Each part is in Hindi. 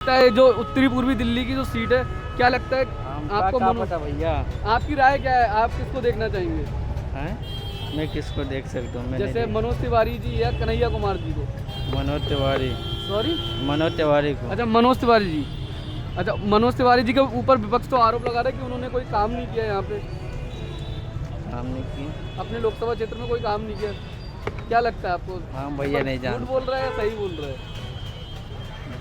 लगता है जो उत्तरी पूर्वी दिल्ली की जो सीट है, क्या लगता है आपको? पता भैया, आपकी राय क्या है? आप किसको देखना चाहेंगे? हैं? मैं किसको देख सकता हूँ? जैसे मनोज तिवारी जी या कन्हैया कुमार जी को? मनोज तिवारी। सॉरी, मनोज तिवारी को। अच्छा मनोज तिवारी जी। अच्छा, मनोज तिवारी जी के ऊपर विपक्ष तो आरोप लगा रहा है कि उन्होंने कोई काम नहीं किया यहाँ पे, काम नहीं किया। अपने लोकसभा क्षेत्र में कोई काम नहीं किया। क्या लगता है आपको? हाँ भैया, नहीं झूठ जान। बोल रहा है या सही बोल रहा है?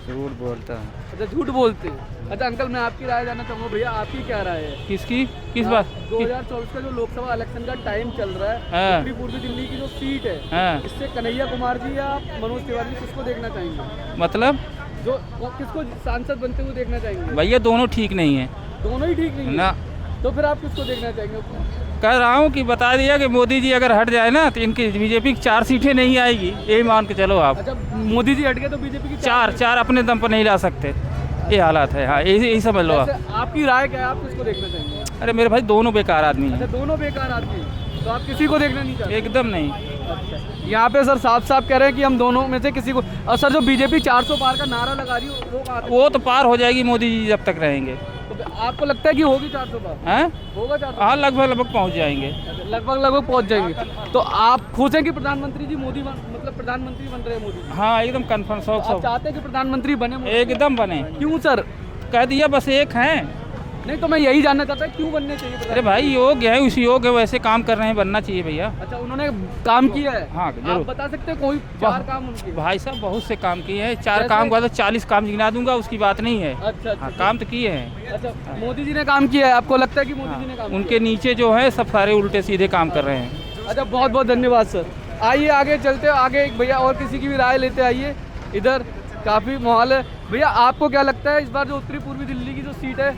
झूठ बोलता है। अच्छा, झूठ बोलते हैं। अच्छा अंकल, मैं आपकी राय जानना चाहूँगा भैया, आपकी क्या राय है? किसकी? किस बात? 2024 का जो लोकसभा इलेक्शन का टाइम चल रहा है, हाँ। उत्तरी पूर्वी दिल्ली की जो सीट है, हाँ। इससे कन्हैया कुमार जी या मनोज तिवारी जी किसको देखना चाहेंगे? मतलब जो वो किसको सांसद बनते हुए देखना चाहेंगे? भैया दोनों ठीक नहीं है दोनों ही ठीक नहीं है? ना। तो फिर आप किसको देखना चाहेंगे? कह रहा हूँ कि बता दिया कि मोदी जी अगर हट जाए ना तो इनकी बीजेपी की 4 सीटें नहीं आएगी, यही मान के चलो आप। अच्छा, मोदी जी हट गए तो बीजेपी की चार अपने दम पर नहीं ला सकते, ये हालात है। हाँ, यही समझ लो आप। वैसे आपकी राय क्या है? आप किसको देखना चाहेंगे? अरे मेरे भाई दोनों बेकार आदमी अच्छा, हैं, दोनों बेकार आदमी हैं। तो आप किसी को देखना नहीं चाहते? एकदम नहीं। यहाँ पे सर साफ साफ कह रहे हैं कि हम दोनों में से किसी को। और सर जो बीजेपी 400 पार का नारा लगा रही है वो कहाँ तक? वो तो पार हो जाएगी मोदी जी जब तक रहेंगे। तो आपको लगता है कि होगी 400 पार? हैं? होगा 400? हाँ, लगभग पहुँच जाएंगे। लगभग पहुंच जाएंगे। तो आप खुश हैं कि प्रधानमंत्री जी मोदी मतलब प्रधानमंत्री बन रहे हैं मोदी जी? हाँ, एकदम कन्फर्म आप 100। चाहते हैं कि प्रधानमंत्री बने मोदी? एकदम बने। क्यों सर? कह दिया बस एक हैं। नहीं तो मैं यही जानना चाहता हूँ क्यों बनने चाहिए? अरे भाई योग्य है, उसी योग्य वैसे काम कर रहे हैं, बनना चाहिए भैया। अच्छा, उन्होंने काम किया है? हाँ, जरूर। आप बता सकते हैं कोई 4 काम उनके? भाई साहब बहुत से काम किए हैं, 4 जैसे? काम का तो 40 काम गिना दूंगा, उसकी बात नहीं है। अच्छा हाँ, काम तो किए हैं। अच्छा, मोदी जी ने काम किया है? आपको लगता है कि मोदी जी ने काम उनके नीचे जो है सब सारे उल्टे सीधे काम कर रहे हैं। किया? अच्छा, बहुत बहुत धन्यवाद सर। आइए आगे चलते हैं, आगे एक भैया और किसी की भी राय लेते आइए। इधर काफ़ी माहौल है। भैया आपको क्या लगता है इस बार जो उत्तरी पूर्वी दिल्ली की जो सीट है,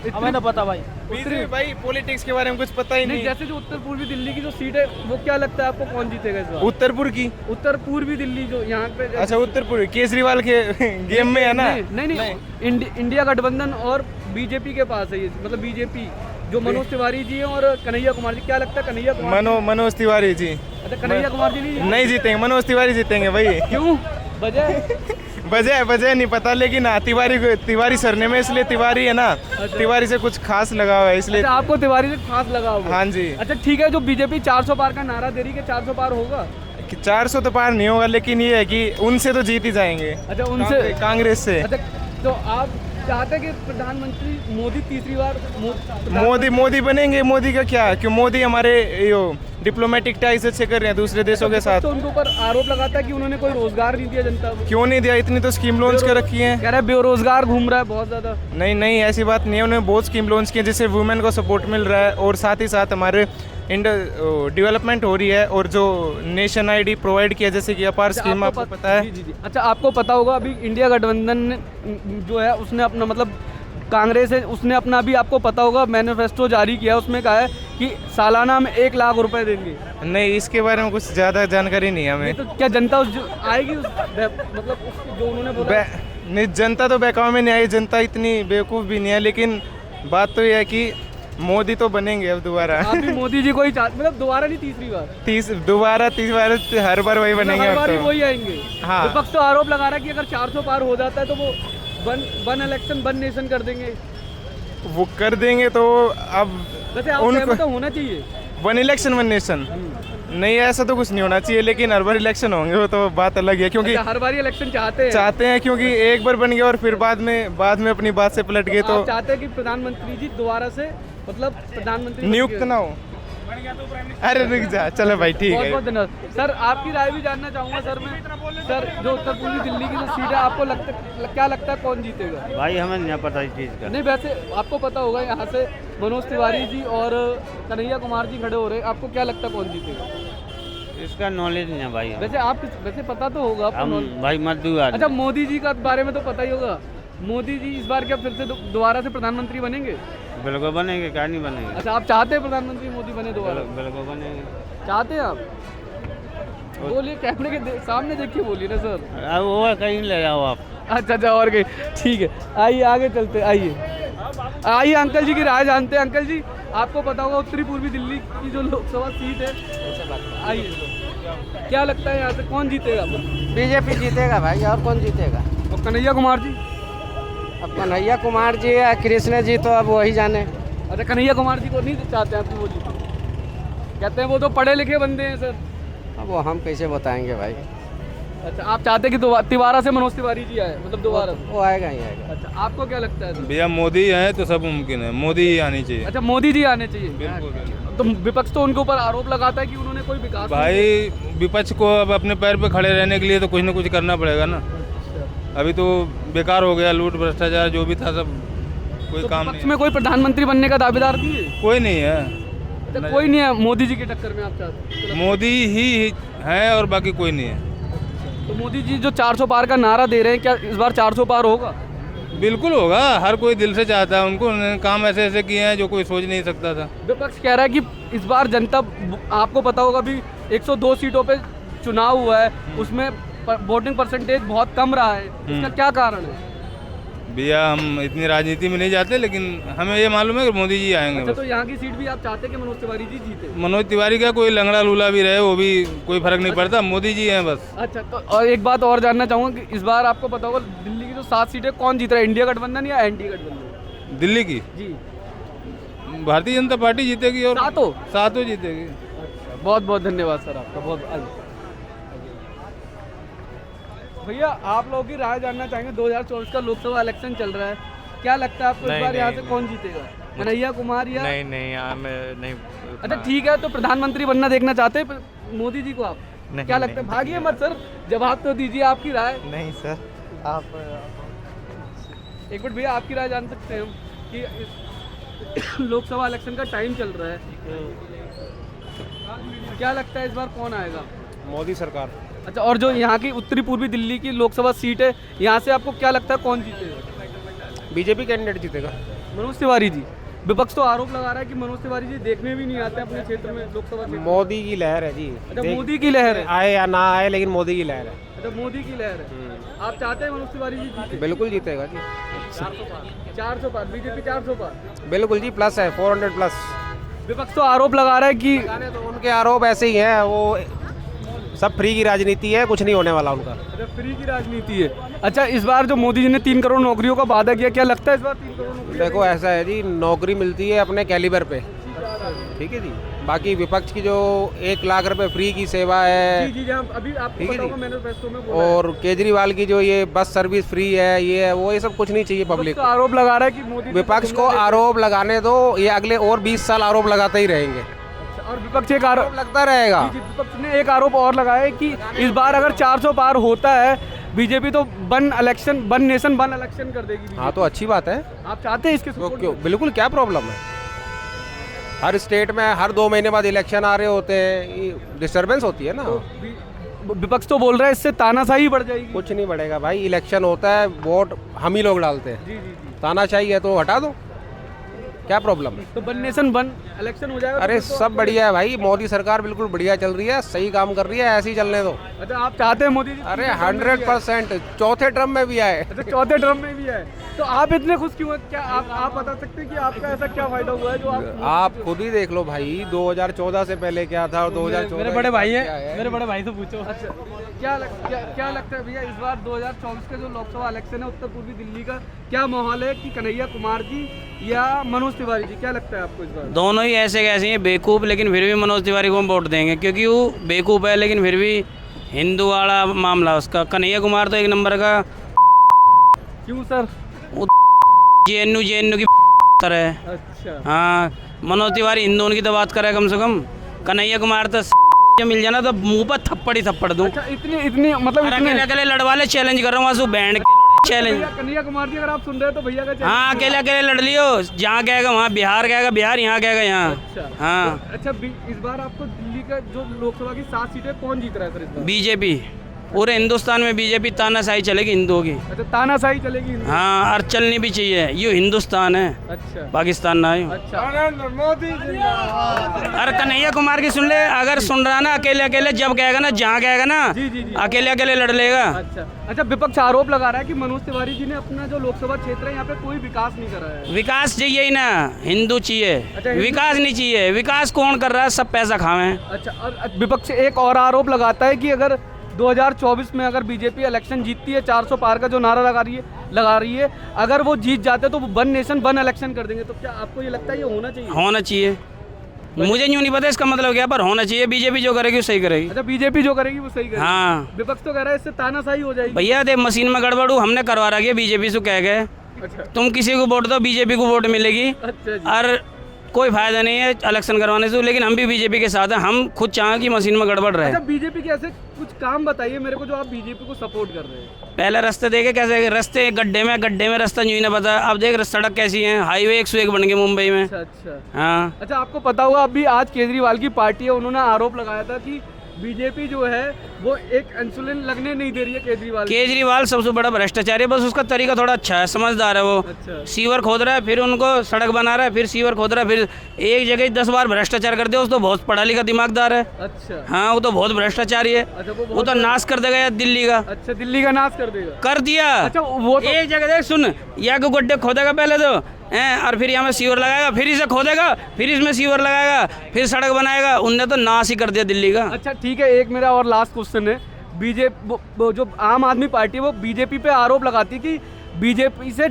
हमें ना पता भाई। उत्तरी भाई पॉलिटिक्स के बारे में कुछ पता ही नहीं, नहीं। जैसे जो उत्तर पूर्वी दिल्ली की जो सीट है वो क्या लगता है आपको कौन जीतेगा इस बार? उत्तरपुर की। उत्तर पूर्वी दिल्ली जो यहाँ पे अच्छा, उत्तरपुर केजरीवाल के गेम में है ना? नहीं, इंडिया गठबंधन और बीजेपी के पास है ये, मतलब बीजेपी जो मनोज तिवारी जी हैं और कन्हैया कुमार जी। क्या लगता है कन्हैया कुमार? मनोज तिवारी जी अच्छा, कन्हैया कुमार जी नहीं जीतेंगे, मनोज तिवारी जीतेंगे भाई। क्यों? वजह? वजह नहीं पता, लेकिन हाँ, तिवारी सरने में, इसलिए तिवारी है ना। तिवारी से कुछ खास लगा हुआ है इसलिए। अच्छा, आपको तिवारी से खास लगा हुआ? हाँ जी। अच्छा ठीक है, जो बीजेपी 400 पार का नारा दे रही है, 400 पार होगा? 400 तो पार नहीं होगा, लेकिन ये है कि उनसे तो जीत ही जाएंगे। अच्छा, उनसे? कांग्रेस से। अच्छा, तो आप चाहते हैं कि प्रधानमंत्री मोदी तीसरी बार मोदी बनेंगे? मोदी का क्या, क्यों? मोदी हमारे डिप्लोमेटिक टाइज अच्छे कर रहे हैं दूसरे देशों के साथ। तो उनके ऊपर आरोप लगाता है कि उन्होंने कोई रोजगार नहीं दिया जनता को। क्यों नहीं दिया? इतनी तो स्कीम लॉन्च कर रखी है। कह रहे बेरोजगार घूम रहा है बहुत ज्यादा। नहीं, ऐसी बात नहीं है। उन्होंने बहुत स्कीम लॉन्च की है जिससे वुमेन को सपोर्ट मिल रहा है, और साथ ही साथ हमारे डेवलपमेंट हो रही है, और जो नेशन आईडी प्रोवाइड किया, जैसे कि अपार स्कीम, आपको पता है? जी। अच्छा, आपको पता होगा अभी इंडिया गठबंधन जो है उसने अपना मतलब कांग्रेस है, उसने अपना अभी आपको पता होगा मैनिफेस्टो जारी किया, उसमें कहा है कि सालाना में 1 लाख रुपए देंगे। नहीं, इसके बारे में कुछ ज़्यादा जानकारी नहीं है हमें। तो क्या जनता आएगी मतलब जो उन्होंने बोला? नहीं, जनता तो बहकावे में नहीं आई, जनता इतनी बेवकूफ़ भी नहीं है, लेकिन बात तो यह है कि मोदी तो बनेंगे अब दोबारा। आप भी मोदी जी को ही मतलब दोबारा नहीं, तीसरी बार? दोबारा हर बार वही बनेंगे। हर बार ही वही आएंगे? हाँ। विपक्ष तो आरोप लगा रहा है कि अगर 400 पार हो जाता है तो वो वन इलेक्शन वन नेशन कर देंगे। वो कर देंगे तो अब वैसे आप सहमत तो होना चाहिए? वन इलेक्शन वन नेशन नहीं, ऐसा तो कुछ नहीं होना चाहिए, लेकिन हर बार इलेक्शन होंगे वो तो बात अलग है, क्योंकि हर बार इलेक्शन चाहते हैं क्योंकि एक बार बन गया और फिर बाद में अपनी बात से पलट गए। तो आप चाहते हैं कि प्रधानमंत्री जी दोबारा से मतलब प्रधानमंत्री नियुक्त ना हो? अरे रुक जा, चलो भाई ठीक बहुत है। बहुत धन्यवाद सर। आपकी राय भी जानना चाहूँगा सर मैं। सर जो उत्तर पूर्वी दिल्ली की जो सीट है, आपको क्या लगता है कौन जीतेगा? भाई हमें नहीं पता इस चीज़ का। नहीं, वैसे आपको पता होगा यहाँ से मनोज तिवारी जी और कन्हैया कुमार जी खड़े हो रहे हैं, आपको क्या लगता है कौन जीतेगा? इसका नॉलेज नहीं है भाई। वैसे पता तो होगा आपको? भाई मजदूर। अच्छा, मोदी जी का बारे में तो पता ही होगा। मोदी जी इस बार क्या फिर से दोबारा से प्रधानमंत्री बनेंगे? बिल्कुल बनेंगे, क्या नहीं बनेंगे। अच्छा, आप चाहते हैं प्रधानमंत्री मोदी बने दोबारा? बिल्कुल बनेंगे। चाहते हैं आप? बोलिए, कैमरे के सामने देखिए बोलिए ना सर। अब वो कहीं ले जाओ आप। अच्छा और कहीं, ठीक है। आइए आगे चलते, आइए अंकल जी की राय जानते हैं। अंकल जी, आपको पता होगा उत्तरी पूर्वी दिल्ली की जो लोकसभा सीट है, आइए क्या लगता है यहाँ से कौन जीतेगा? बीजेपी जीतेगा भाई, और कौन जीतेगा? और कन्हैया कुमार जी? अब कन्हैया कुमार जी या कृष्ण जी तो अब वही जाने। अच्छा, कन्हैया कुमार जी को नहीं चाहते हैं आप वो जीते? कहते हैं वो तो पढ़े लिखे बंदे हैं सर। अब वो हम कैसे बताएंगे भाई। अच्छा, आप चाहते हैं कि तिवारा से मनोज तिवारी जी आए, मतलब दोबारा? वो आएगा ही आएगा। अच्छा, आपको क्या लगता है सर? भैया मोदी है तो सब मुमकिन है, मोदी ही आनी चाहिए। अच्छा, मोदी जी आने चाहिए। बिल्कुल। तो विपक्ष तो उनके ऊपर आरोप लगाता है कि उन्होंने कोई विकास नहीं भाई विपक्ष को अब अपने पैर पे खड़े रहने के लिए तो कुछ ना कुछ करना पड़ेगा ना। किया। अभी तो बेकार हो गया, लूट भ्रष्टाचार जो भी था सब कोई तो काम विपक्ष नहीं। में कोई प्रधानमंत्री बनने का दावेदार नहीं है? कोई नहीं है, अच्छा, कोई नहीं है मोदी जी की टक्कर में आप चाहते हैं? मोदी ही है और बाकी कोई नहीं है। तो मोदी जी जो 400 पार का नारा दे रहे हैं, क्या इस बार 400 पार होगा? बिल्कुल होगा, हर कोई दिल से चाहता है उनको। उन्होंने काम ऐसे ऐसे किए हैं जो कोई सोच नहीं सकता था। विपक्ष कह रहा है कि इस बार जनता, आपको पता होगा भी 102 सीटों पे चुनाव हुआ है, उसमें वोटिंग परसेंटेज बहुत कम रहा है। इसका क्या कारण है? भैया हम इतनी राजनीति में नहीं जाते, लेकिन हमें ये मालूम है कि मोदी जी आएंगे अच्छा, बस। तो यहाँ की सीट भी आप चाहते हैं कि मनोज तिवारी जी जीते? मनोज तिवारी का कोई लंगड़ा लूला भी रहे वो भी कोई फर्क नहीं पड़ता, मोदी जी हैं बस। अच्छा, तो और एक बात और जानना चाहूँगा कि इस बार आपको पता होगा दिल्ली की जो 7 सीटें कौन जीत रहा है, इंडिया गठबंधन या एनडीए गठबंधन? दिल्ली की जी, भारतीय जनता पार्टी जीतेगी और सातों जीतेगी। अच्छा, बहुत बहुत धन्यवाद सर आपका। बहुत आइए भैया, आप लोगों की राय जानना चाहेंगे। 2024 का लोकसभा इलेक्शन चल रहा है, क्या लगता है आपको इस बार यहाँ से कौन जीतेगा? कन्हैया कुमार या नहीं। अच्छा ठीक है, तो प्रधानमंत्री बनना देखना चाहते हैं मोदी जी को आप? क्या लगता है? भागिए मत सर, जवाब तो दीजिए, आपकी राय। नहीं सर, आप एक मिनट भैया, आपकी राय जान सकते हैं हम कि लोकसभा इलेक्शन का टाइम चल रहा है, क्या लगता है इस बार कौन आएगा? मोदी सरकार। अच्छा, और जो यहाँ की उत्तरी पूर्वी दिल्ली की लोकसभा सीट है, यहाँ से आपको क्या लगता है कौन जीतेगा? बीजेपी कैंडिडेट जीतेगा। मनोज तिवारी जी। विपक्ष तो आरोप लगा रहा है कि मनोज तिवारी जी देखने भी नहीं आते अपने क्षेत्र में, लोकसभा क्षेत्र में। मोदी की लहर है जी। अच्छा, मोदी की लहर है। आए या ना आए, लेकिन मोदी की लहर है। अच्छा, मोदी की लहर है। आप चाहते हैं मनोज तिवारी जी जीते? बिल्कुल जीतेगा जी। 400 पार, बीजेपी 400 पार। बिल्कुल जी, प्लस है, 400 प्लस। विपक्ष तो आरोप लगा रहा है कि तो उनके आरोप ऐसे ही हैं, वो सब फ्री की राजनीति है, कुछ नहीं होने वाला उनका। अच्छा, फ्री की राजनीति है। अच्छा, इस बार जो मोदी जी ने 3 करोड़ नौकरियों का वादा किया, क्या लगता है इस बार 3 करोड़ नौकरी? देखो ऐसा है जी, नौकरी मिलती है अपने कैलिबर पे, ठीक है जी। बाकी विपक्ष की जो 1 लाख रुपए फ्री की सेवा है, जी, जहाँ अभी आपको ठीक है पता जी। होगा मैनिफेस्टो में बोला है। और केजरीवाल की जो ये बस सर्विस फ्री है, ये है वो, ये सब कुछ नहीं चाहिए पब्लिक तो को। आरोप लगा रहा है कि मोदी जी विपक्ष को आरोप लगाने दो, ये अगले और 20 साल आरोप लगाते ही रहेंगे। अच्छा, और विपक्ष एक आरोप लगता रहेगा। जी, विपक्ष ने एक आरोप और लगाया है कि इस बार अगर 400 पार होता है बीजेपी तो वन नेशन वन इलेक्शन कर देगी। हाँ, तो अच्छी बात है। आप चाहते हैं इसके तो support क्यों, में? बिल्कुल, क्या प्रॉब्लम है? हर स्टेट में हर 2 महीने बाद इलेक्शन आ रहे होते हैं, डिस्टरबेंस होती है ना। तो विपक्ष तो बोल रहा है इससे तानाशाही बढ़ जाएगी। कुछ नहीं बढ़ेगा भाई, इलेक्शन होता है, वोट हम ही लोग डालते हैं। जी जी जी। तानाशाही है तो हटा दो, क्या प्रॉब्लम है? तो वन नेशन वन इलेक्शन हो जाएगा? अरे तो फिर तो सब आपको- बढ़िया है भाई, मोदी सरकार बिल्कुल बढ़िया चल रही है, सही काम कर रही है, ऐसे ही चलने दो। अच्छा, आप चाहते हैं मोदी जी? अरे 100% चौथे टर्म में भी आए। अच्छा, चौथे टर्म में भी है, तो आप इतने खुश क्यों हैं? क्या आप बता सकते हैं कि आपका ऐसा क्या फायदा हुआ है जो आप खुद ही देख लो भाई, 2014 से पहले क्या था और 2014 मेरे बड़े भाई क्या हैं, मेरे बड़े भाई से पूछो। अच्छा, क्या लगता है भैया इस बार 2024 का जो लोकसभा इलेक्शन है उत्तर पूर्वी दिल्ली का, क्या माहौल है कि कन्हैया कुमार जी या मनोज तिवारी जी, क्या लगता है आपको इस बार? दोनों ही ऐसे कैसे हैं बेवकूफ़, लेकिन फिर भी मनोज तिवारी को हम वोट देंगे क्योंकि वो बेवकूफ़ है, लेकिन फिर भी हिंदू वाला मामला उसका। कन्हैया कुमार तो 1 नंबर का क्यों सर? जेएनयू की तरह है। अच्छा, हाँ, मनोज तिवारी हिंदू की तो बात करे कम से कम। कन्हैया कुमार तो मिल जाना तो मुंह पर थप्पड़ ही थप्पड़ दूं। अच्छा, इतनी मतलब अरे इतने अकेले अकेले लड़वा ले, चैलेंज कर रहा हूँ बैंड चैलेंज। कन्हैया कुमार जी अगर आप सुन रहे हो तो भैया का हाँ, अकेले अकेले लड़ लियो, जहाँ कहेगा वहाँ बिहार कहेगा बिहार, यहाँ कहेगा यहाँ। अच्छा, हाँ, अच्छा, इस बार आपको दिल्ली का जो लोकसभा की 7 सीटें कौन जीत रहा है सर इस बार? बीजेपी। पूरे हिंदुस्तान में बीजेपी तानाशाही चलेगी हिंदुओं की। अच्छा, तानाशाही चलेगी। हाँ, और चलनी भी चाहिए, ये हिंदुस्तान है, अच्छा, पाकिस्तान ना है। अच्छा, अरे कन्हैया कुमार की सुन ले, अगर सुन रहा ना, अकेले अकेले जब कहेगा ना, जहाँ कहेगा ना, जी जी जी। अकेले अकेले लड़ लेगा। अच्छा, विपक्ष आरोप लगा रहा है कि मनोज तिवारी जी ने अपना जो लोकसभा क्षेत्र है यहाँ पे कोई विकास नहीं करा है। विकास चाहिए ही ना, हिंदू चाहिए, अच्छा, हिंदू- विकास नहीं चाहिए। विकास कौन कर रहा है? सब पैसा खावे। अच्छा, और विपक्ष एक और आरोप लगाता है कि अगर 2024 में अगर बीजेपी इलेक्शन जीतती है 400 पार का जो नारा लगा रही है, अगर वो जीत जाते तो वन नेशन वन इलेक्शन कर देंगे, तो क्या आपको ये लगता है ये होना चाहिए? होना चाहिए, मुझे यूँ नहीं पता इसका मतलब क्या, पर होना चाहिए। बीजेपी जो करेगी वो सही करेगी। अच्छा, बीजेपी जो करेगी वो सही करेगी। हाँ विपक्ष तो कह रहा है इससे तानाशाही हो जाएगी। भैया देख, मशीन में गड़बड़ हो, हमने करवा रखी है, बीजेपी से कह गए अच्छा तुम किसी को वोट दो, बीजेपी को वोट मिलेगी अच्छा जी। और कोई फायदा नहीं है इलेक्शन करवाने से। लेकिन हम भी बीजेपी के साथ हैं, हम खुद चाहें कि मशीन में गड़बड़ रहे। अच्छा, बीजेपी के ऐसे कुछ काम बताइए मेरे को जो आप बीजेपी को सपोर्ट कर रहे हैं। पहले रास्ते देखे कैसे, रास्ते गड्ढे में रास्ता यूँ ही ना पता। अब देख सड़क कैसी है, हाईवे 101 बन गए मुंबई में। अच्छा अच्छा हाँ अच्छा, आपको पता होगा अभी आज केजरीवाल की पार्टी है, उन्होंने आरोप लगाया था कि बीजेपी जो है वो एक इंसुलिन लगने नहीं दे रही है केजरीवाल सबसे बड़ा भ्रष्टाचारी है, बस उसका तरीका थोड़ा अच्छा है, समझदार है वो। अच्छा। सीवर खोद रहा है, फिर उनको सड़क बना रहा है, फिर सीवर खोद रहा है, फिर एक जगह 10 बार भ्रष्टाचार कर दिया। उस तो बहुत पढ़ा लिखा दिमागदार है। अच्छा हाँ वो तो बहुत भ्रष्टाचारी है। अच्छा, वो तो नाश कर देगा यार दिल्ली का, अच्छा, दिल्ली का नाश कर देगा। कर दिया। अच्छा, वो तो एक जगह देख सुन, या को गड्ढे खोदेगा पहले तो हैं, और फिर यहाँ में सीवर लगाएगा, फिर इसे खोदेगा, फिर इसमें सीवर लगाएगा, फिर सड़क बनाएगा। उनने तो नाश ही कर दिया दिल्ली का। अच्छा ठीक है, एक मेरा और लास्ट क्वेश्चन है। बीजेपी वो जो आम आदमी पार्टी है वो बीजेपी पे आरोप लगाती है कि बीजेपी से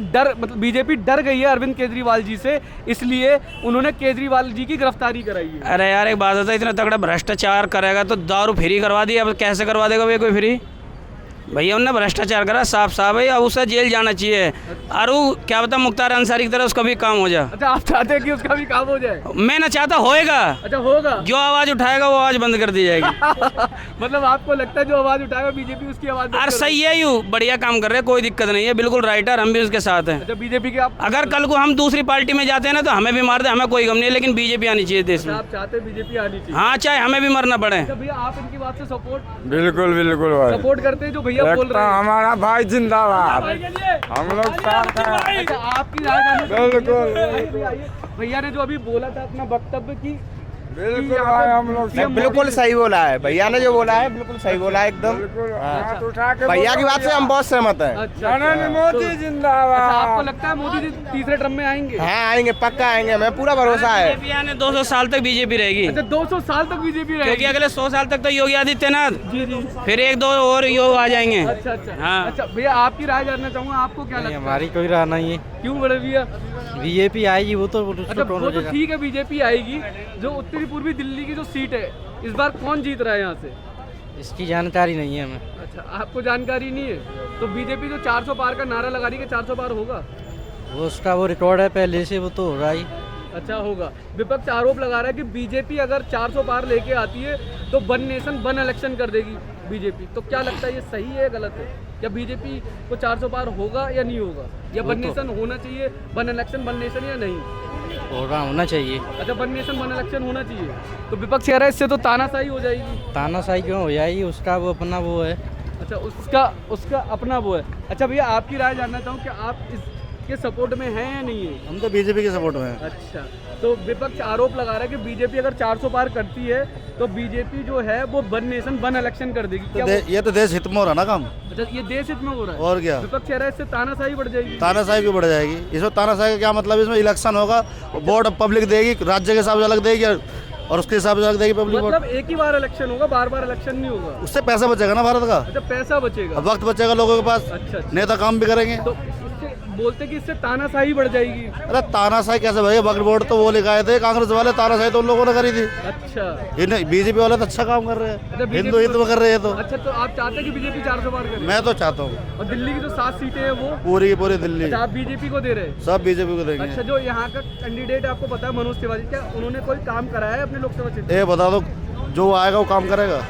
बीजेपी डर गई है अरविंद केजरीवाल जी से, इसलिए उन्होंने केजरीवाल जी की गिरफ्तारी कराई है। अरे यार एक बात होता है, इतना तगड़ा भ्रष्टाचार करेगा तो दारू फ्री करवा दी, अब कैसे करवा देगा भैया कोई फ्री? भैया उनने भ्रष्टाचार करा साफ साफ है, अब उसे जेल जाना चाहिए। और वो क्या बता मुख्तार अंसारी की तरह उसका भी काम हो जाए। अच्छा, आप चाहते हैं कि उसका भी काम हो जाए? मैं ना चाहता, होएगा। अच्छा, होगा। जो आवाज उठाएगा वो आवाज बंद कर दी जाएगी। मतलब आपको लगता है जो आवाज उठाएगा बीजेपी उसकी आवाज बंद और कर सही है, यू बढ़िया काम कर रहे हैं, कोई दिक्कत नहीं है, बिल्कुल राइटर, हम भी उसके साथ हैं। अच्छा, बीजेपी के आप अगर कल को हम दूसरी पार्टी में जाते हैं ना तो हमें भी मार दे, हमें कोई गम नहीं है, लेकिन बीजेपी आनी चाहिए देश में। आप चाहते हैं बीजेपी आनी चाहिए? हाँ, चाहे हमें भी मरना पड़े। अच्छा भैया, आप इनकी बात से सपोर्ट बिल्कुल बिल्कुल भाई, सपोर्ट करते हैं जो भैया बोल रहे हैं? हमारा भाई जिंदाबाद, हम लोग साथ हैं। अच्छा, आपकी राय जानना बिल्कुल, चाहूंगा। भैया ने जो अभी बोला था अपना वक्तव्य की बिल्कुल भाई, हम लोग बिल्कुल सही बोला है भैया ने, जो बोला है बिल्कुल सही बोला है एकदम। हाथ उठा के भैया की बात से हम बहुत सहमत हैं। अच्छा, नरेंद्र मोदी अच्छा, जिंदाबाद। आपको लगता है मोदी जी तीसरे टर्म में आएंगे? हाँ आएंगे, पक्का आएंगे, हमें पूरा भरोसा है। बीजेपी आने 200 साल तक बीजेपी रहेगी, अच्छा, 200 साल तक बीजेपी क्योंकि रहेगी? अगले 100 साल तक तो योगी आदित्यनाथ, जी जी। फिर 1-2 और योग आ जाएंगे। अच्छा अच्छा हाँ। अच्छा भैया, आपकी राय जानना चाहूंगा, आपको क्या लगता है? हमारी कोई राय नहीं है, क्यों बड़े भैया? बीजेपी आएगी वो तो अच्छा, वो तो ठीक है, बीजेपी आएगी। जो उत्तरी पूर्वी दिल्ली की जो सीट है इस बार कौन जीत रहा है यहाँ से? इसकी जानकारी नहीं है हमें। अच्छा, आपको जानकारी नहीं है? तो बीजेपी जो 400 पार का नारा लगा रही है, 400 पार होगा? वो उसका वो रिकॉर्ड है पहले से, वो तो हो रहा ही। अच्छा, होगा। विपक्ष आरोप लगा रहा है कि बीजेपी अगर 400 पार लेके आती है तो वन नेशन वन इलेक्शन कर देगी बीजेपी। तो क्या लगता है ये सही है गलत है? या बीजेपी को 400 पार होगा या नहीं होगा? या वन नेशन होना चाहिए, वन इलेक्शन वन नेशन या नहीं? होना चाहिए। अच्छा, वन नेशन वन इलेक्शन होना चाहिए। तो विपक्ष कह रहा है इससे तो तानाशाही हो जाएगी। तानाशाही क्यों हो जाएगी, उसका वो अपना वो है। अच्छा, उसका अपना वो है। अच्छा भैया, आपकी राय जानना चाहूँ कि आप इसके सपोर्ट में हैं या नहीं है? हम तो बीजेपी के सपोर्ट में हैं। अच्छा, तो विपक्ष आरोप लगा रहा है कि बीजेपी अगर 400 पार करती है तो बीजेपी जो है वो वन नेशन वन इलेक्शन कर देगी। क्या ये तो देश हित में हो रहा ना काम। अच्छा, ये देश हित में हो रहा है? और क्या? विपक्ष कह रहा है इससे तानाशाही बढ़ जाएगी। तानाशाही क्यों बढ़ जाएगी? इसमें तानाशाही का क्या मतलब? इसमें इलेक्शन होगा, वोट पब्लिक देगी, राज्य के हिसाब से अलग देगी और उसके हिसाब से अलग देगी पब्लिक। मतलब एक ही बार इलेक्शन होगा, बार बार इलेक्शन नहीं होगा? उससे पैसा बचेगा ना भारत का। अच्छा, पैसा बचेगा, वक्त बचेगा लोगों के पास। अच्छा, नेता काम भी करेंगे। तो इससे बोलते कि इससे तानाशाही बढ़ जाएगी। अरे तानाशाही कैसे भाई? वक्त वोट तो वो लिखाए थे कांग्रेस वाले, तानाशाही तो उन लोगों ने करी थी। अच्छा, ये बीजेपी वाले तो अच्छा काम कर रहे अच्छा, हैं, हिंदू हित में कर रहे हैं। तो अच्छा, तो आप चाहते हैं कि बीजेपी 400 पार करे? मैं तो चाहता हूँ और दिल्ली की जो 7 सीटें हैं वो पूरी की पूरी दिल्ली अच्छा, आप बीजेपी को दे रहे हैं? सब बीजेपी को देंगे। अच्छा, जो यहाँ का कैंडिडेट आपको पता है मनोज तिवारी, क्या उन्होंने कोई काम कराया है अपने लोकसभा क्षेत्र? ये बता दो, जो आएगा वो काम करेगा।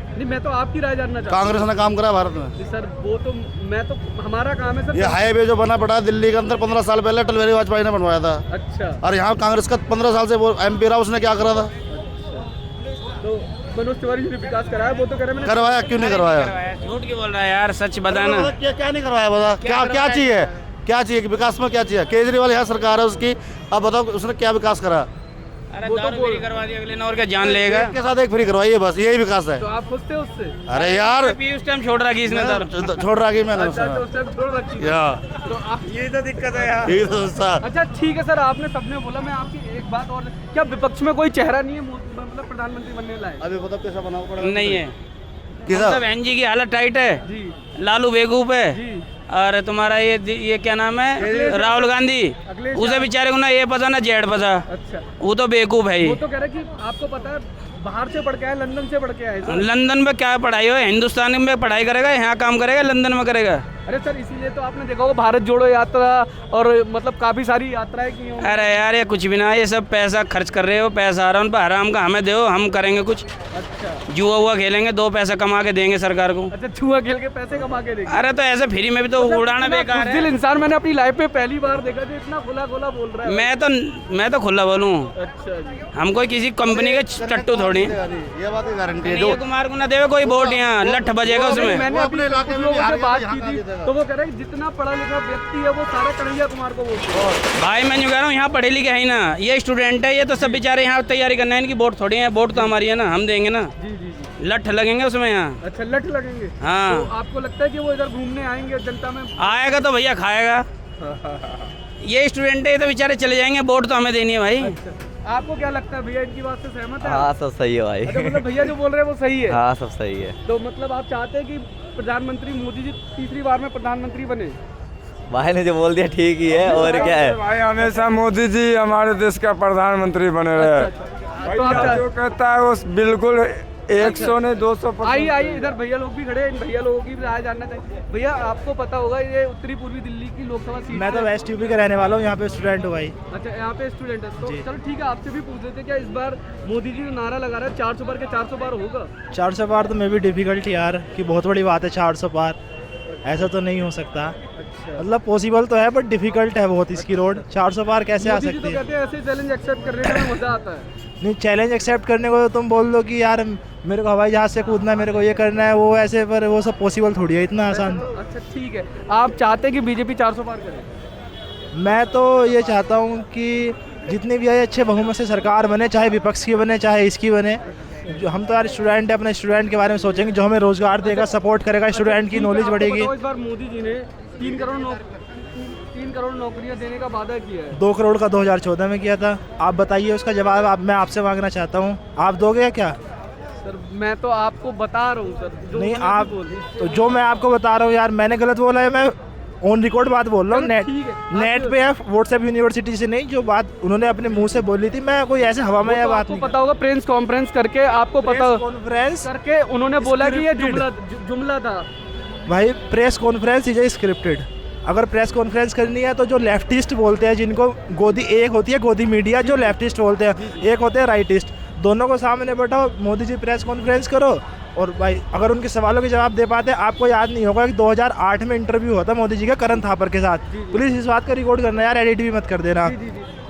नहीं, मैं तो आपकी राय जानना चाहता हूँ। कांग्रेस ने काम करा भारत में। नहीं सर, वो तो मैं तो हमारा काम है सर। ये हाईवे जो बना पड़ा है दिल्ली के अंदर, 15 साल पहले अटल बिहारी वाजपेयी ने बनवाया था। अच्छा, और यहाँ कांग्रेस का 15 साल से वो MP रहा, उसने क्या करा था? तो मनोज तिवारी जी ने विकास कराया, वो तो कह रहे हैं मैंने करवाया, क्यों नहीं करवाया? झूठ क्यों बोल रहा है यार, सच बताना। क्या नहीं करवाया? बता क्या चाहिए? क्या चाहिए कि विकास में क्या चाहिए? केजरीवाल यहाँ सरकार है उसकी, अब बताओ उसने क्या विकास करा? अरे दारू फ्री करवा दिया अगले ने, और क्या जान लेगा? एक के साथ एक फ्री करवाइए, बस यही विकास है। तो आप खुश थे उससे? अरे यार उस टाइम छोड़ रखी इसने दारू। छोड़ रहा कि मैंने अच्छा, तो उस टाइम छोड़ रखी थी। या तो आप यही तो दिक्कत है यार। यही तो संस्था। अच्छा ठीक है सर, आपने सबने बोला। मैं आपकी एक बात और, क्या विपक्ष में कोई चेहरा नहीं है मतलब प्रधानमंत्री बनने लायक? अभी बताओ कैसा बनाओ पड़ा? नहीं है, किसा मतलब एनजी की हालत टाइट है, जी लालू बेवकूफ है, जी और तुम्हारा ये क्या नाम है, राहुल गांधी, अखिलेश उसे बेचारे को ना ये पता ना जेड पता, अच्छा वो तो बेवकूफ है वो ही। तो कह रहे कि आपको पता है बाहर से पढ़ के आए, लंदन से पढ़ के आए सर। लंदन में क्या पढ़ाई हो, हिंदुस्तान में पढ़ाई करेगा, यहाँ काम करेगा, लंदन में करेगा। अरे सर इसीलिए तो आपने देखा होगा भारत जोड़ो यात्रा और मतलब काफी सारी यात्राएं की होंगी। अरे यार ये कुछ भी ना, ये सब पैसा खर्च कर रहे हो, पैसा आ रहा है उन पर, हराम का हमें दो, हम करेंगे कुछ, अच्छा जुआ हुआ खेलेंगे, 2 पैसा कमा के देंगे सरकार को। अच्छा छुआ खेल के पैसे कमा के देंगे। अरे तो ऐसे फ्री में भी तो उड़ाना बेकार दिल है। इंसान मैंने अपनी लाइफ में पहली बार देखा जो इतना खुला खुला बोल रहा है। मैं तो खुला बोलूँ, अच्छा जी हम कोई किसी कंपनी के चट्टू थोड़ी। ये बात की गारंटी है कन्हैया कुमार को ना देवे कोई वोट, यहाँ लठ बजेगा उसमें। मैंने वो अपने अपने इलाके कुछ में लोगों बिहार से के बात यहाँ की कहाँ थी जीतेगा? तो वो कह रहे हैं जितना पढ़ा लिखा व्यक्ति है वो सारा कन्हैया कुमार को वोट देगा। भाई मैं जो कह रहा हूँ यहाँ पढ़े लिखे है ना, ये स्टूडेंट है, ये तो सब बेचारे यहाँ तैयारी करना है, इनकी वोट थोड़ी है, वोट तो हमारी है ना, हम देंगे ना, जी जी जी लठ लगेंगे उसमें यहाँ। अच्छा लठ लगेंगे। हाँ। तो आपको लगता है कि वो इधर घूमने आएंगे जनता में? आएगा तो भैया खाएगा, ये स्टूडेंट है, ये तो बेचारे चले जाएंगे, वोट तो हमें देनी है भाई। आपको क्या लगता है भैया इनकी बात से सहमत है? हाँ सब सही है भाई। अच्छा मतलब भैया जो बोल रहे हैं वो सही है। हाँ सब सही है तो मतलब आप चाहते हैं कि प्रधानमंत्री मोदी जी तीसरी बार में प्रधानमंत्री बने? भाई ने जो बोल दिया ठीक ही है, और क्या है। भाई हमेशा मोदी जी हमारे देश का प्रधानमंत्री बने रहे। तो आप जो कहता है वो बिल्कुल 100 ने 200%। आइए आइए इधर भैया लोग भी खड़े हैं, इन भैया लोगों की भी राय जानना चाहिए। भैया आपको पता होगा ये उत्तरी पूर्वी दिल्ली की लोकसभा सीट मैं तो है। वेस्ट यूपी का रहने वाला हूँ, यहाँ पे स्टूडेंट हूँ भाई। अच्छा यहाँ पे स्टूडेंट है तो चलो ठीक है आपसे भी पूछ लेते हैं क्या इस बार मोदी जी जो नारा लगा रहे हैं 400 बार के 400 बार होगा? 400 पार तो मैं भी डिफिकल्ट यार, कि बहुत बड़ी बात है 400 पार, ऐसा तो नहीं हो सकता। मतलब पॉसिबल तो है बट डिफिकल्ट है बहुत इसकी रोड। 400 पार कैसे आ मोदी जी तो सकती है? कहते हैं ऐसे चैलेंज एक्सेप्ट करने में मजा आता है। नहीं, चैलेंज एक्सेप्ट करने को तो तुम बोल दो कि यार मेरे को हवाई जहाज से कूदना है, मेरे को ये करना है, वो ऐसे, पर वो सब पॉसिबल थोड़ी है इतना आसान। अच्छा ठीक है आप चाहते हैं कि बीजेपी 400 पार करे? मैं तो ये चाहता हूँ कि जितनी भी अच्छे बहुमत से सरकार बने, चाहे विपक्ष की बने चाहे इसकी बने। जो हम तो यार स्टूडेंट है, अपने स्टूडेंट के बारे में सोचेंगे, जो हमें रोजगार देगा, सपोर्ट करेगा, स्टूडेंट की नॉलेज बढ़ेगी। इस बार मोदी जी ने 3 करोड़ नौकरियां देने का वादा किया है। 2 करोड़ का 2014 में किया था। आप बताइए उसका जवाब मैं आपसे मांगना चाहता हूँ, आप दोगे या क्या? सर मैं तो आपको बता रहा हूँ सर जो नहीं उन्होंने आप, बोली। तो जो मैं आपको बता रहा हूँ यार, मैंने गलत बोला है? मैं ऑन रिकॉर्ड बात बोल रहा हूँ, चलो ठीक है, नेट पे या व्हाट्सएप यूनिवर्सिटी से नहीं, जो बात उन्होंने अपने मुंह से बोली थी, मैं कोई ऐसे हवा में यह बात आपको नहीं। पता होगा प्रेस कॉन्फ्रेंस करके आपको पता कॉन्फ्रेंस करके उन्होंने बोला कि ये Scripted। जुमला था। भाई प्रेस कॉन्फ्रेंस इज स्क्रिप्टेड। अगर प्रेस कॉन्फ्रेंस करनी है तो जो लेफ्टिस्ट बोलते हैं, जिनको गोदी, एक होती है गोदी मीडिया जो लेफ्टिस्ट बोलते हैं, एक होते हैं राइटिस्ट, दोनों को सामने बैठाओ, मोदी जी प्रेस कॉन्फ्रेंस करो। और भाई अगर उनके सवालों के जवाब दे पाते, आपको याद नहीं होगा कि 2008 में इंटरव्यू हुआ था मोदी जी का करण थापर के साथ। प्लीज़ इस बात का रिकॉर्ड करना यार, एडिट भी मत कर देना।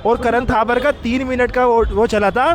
और करण थापर का 3 मिनट का वो चला था,